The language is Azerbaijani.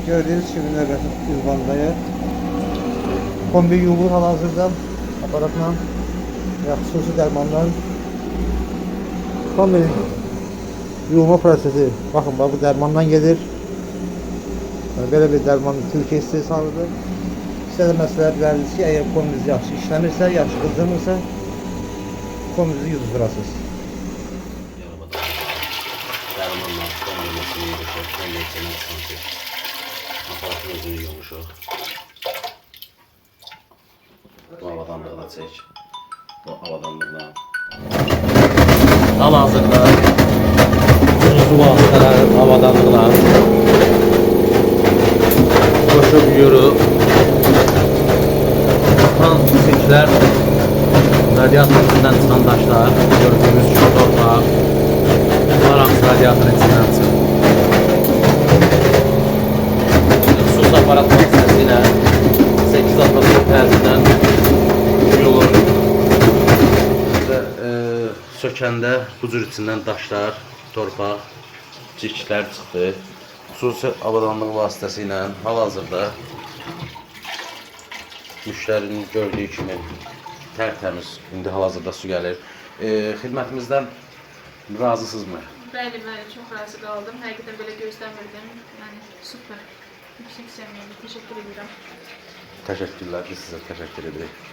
Gördüğünüz gibi növbəti ünvandayıq. Kombi yuvur hal-hazırda aparatla və xüsusi dərmanlar. Kombi yuvma prosesi, baxın, bu dərmandan gedir. Belə bir dərman Türkiyə istehsalıdır. Sizə də məsləhət verirsiniz ki, əgər kombiniz yaxşı işləmirsə, yaxşı qızdırmırsa, kombinizi yuzdurasınız. Dərmanla kombinasını yığışıq, kombinasını sanki aparatın özünü yığmışıq. Bu avadanlıqla çək. Bu avadanlıqla. Hal-hazırda buzlu vasitələr avadanlıqla qoşub yürüb tutan siklər radiatorun içindən çıxan daşlar gördüyümüz kimi torpaq hamısı radiatorun içindən çıxır. Xüsusi aparat vasitəsilə 8 atmosfer tərzindən yolur və sökəndə bu cür içindən daşlar, torpaq, ciklər çıxdı. Xüsusi avadanlıq vasitəsilə hal-hazırda müştərinin gördüyü kimi tərtəmiz, indi hal-hazırda su gəlir. Xidmətimizdən razısınızmı? Bəli, çox razı qaldım. Həqiqətən belə gözləmirdim. Yəni, super. Yüksək səviyyəli. Təşəkkür edirəm. Təşəkkürlər, biz sizə təşəkkür edirik.